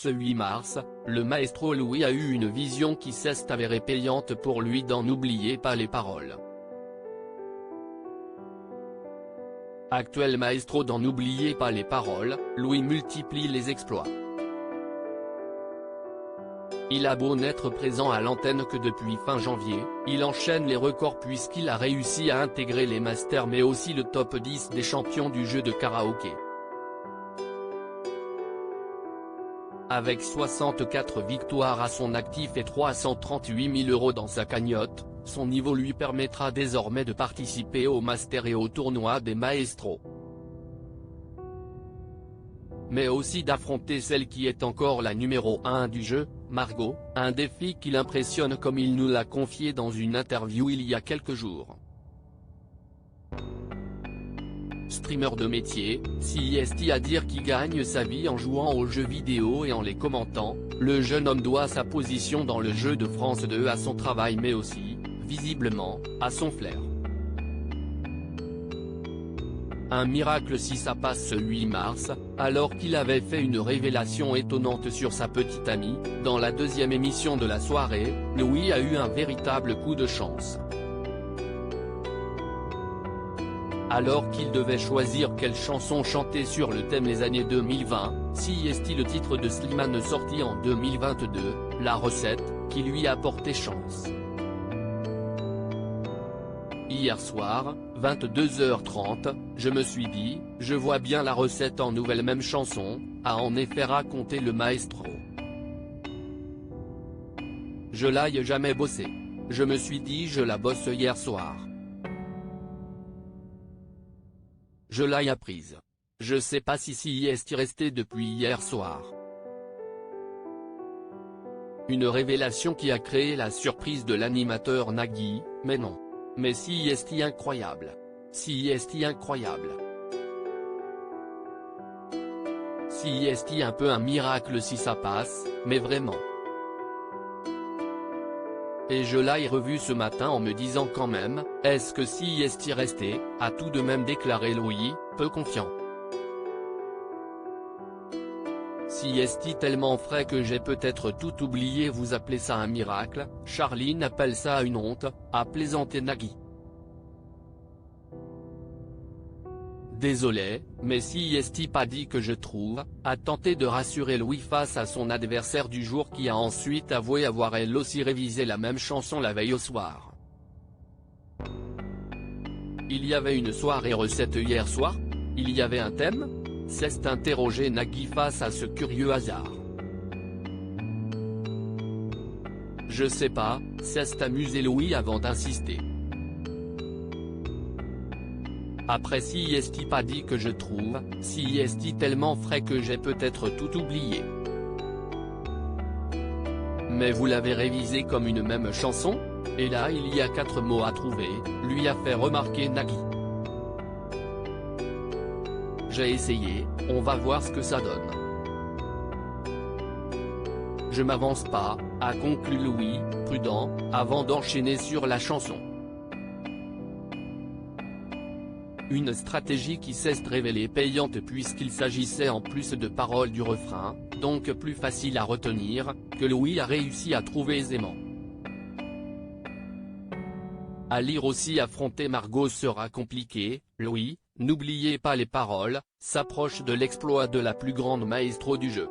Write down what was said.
Ce 8 mars, le maestro Louis a eu une vision qui s'est avérée payante pour lui dans N'oubliez pas les paroles. Actuel maestro dans N'oubliez pas les paroles, Louis multiplie les exploits. Il a beau n'être présent à l'antenne que depuis fin janvier, il enchaîne les records puisqu'il a réussi à intégrer les masters mais aussi le top 10 des champions du jeu de karaoké. Avec 64 victoires à son actif et 338 000 € dans sa cagnotte, son niveau lui permettra désormais de participer aux masters et au tournoi des maestros. Mais aussi d'affronter celle qui est encore la numéro 1 du jeu, Margot, un défi qui l'impressionne comme il nous l'a confié dans une interview il y a quelques jours. Streamer de métier, CIST à dire qu'il gagne sa vie en jouant aux jeux vidéo et en les commentant, le jeune homme doit sa position dans le jeu de France 2 à son travail mais aussi, visiblement, à son flair. Un miracle si ça passe ce 8 mars, alors qu'il avait fait une révélation étonnante sur sa petite amie, dans la deuxième émission de la soirée, Louis a eu un véritable coup de chance. Alors qu'il devait choisir quelle chanson chanter sur le thème les années 2020, CIST le titre de Slimane sorti en 2022, La Recette, qui lui a porté chance. Hier soir, 22h30, je me suis dit, je vois bien la recette en nouvelle même chanson, a en effet raconté le maestro. Je l'ai jamais bossé. Je me suis dit je la bosse hier soir. Je l'ai apprise. Je sais pas si CIST resté depuis hier soir. Une révélation qui a créé la surprise de l'animateur Nagui, mais non. Mais CIST incroyable. CIST incroyable. CIST un peu un miracle si ça passe, mais vraiment. Et je l'ai revu ce matin en me disant quand même, est-ce que CIST resté, a tout de même déclaré Louis, peu confiant. CIST tellement frais que j'ai peut-être tout oublié. Vous appelez ça un miracle, Charline appelle ça une honte, a plaisanté Nagui. Désolé, mais CIST pas dit que je trouve, a tenté de rassurer Louis face à son adversaire du jour qui a ensuite avoué avoir elle aussi révisé la même chanson la veille au soir. Il y avait une soirée recette hier soir? Il y avait un thème? S'est interrogé Nagui face à ce curieux hasard. Je sais pas, s'est amusé Louis avant d'insister. Après CIST pas dit que je trouve, CIST tellement frais que j'ai peut-être tout oublié. Mais vous l'avez révisé comme une même chanson? Et là il y a 4 mots à trouver, lui a fait remarquer Nagui. J'ai essayé, on va voir ce que ça donne. Je m'avance pas, a conclu Louis, prudent, avant d'enchaîner sur la chanson. Une stratégie qui s'est révélée payante puisqu'il s'agissait en plus de paroles du refrain, donc plus facile à retenir, que Louis a réussi à trouver aisément. À lire aussi affronter Margot sera compliqué, Louis, n'oubliez pas les paroles, s'approche de l'exploit de la plus grande maestro du jeu.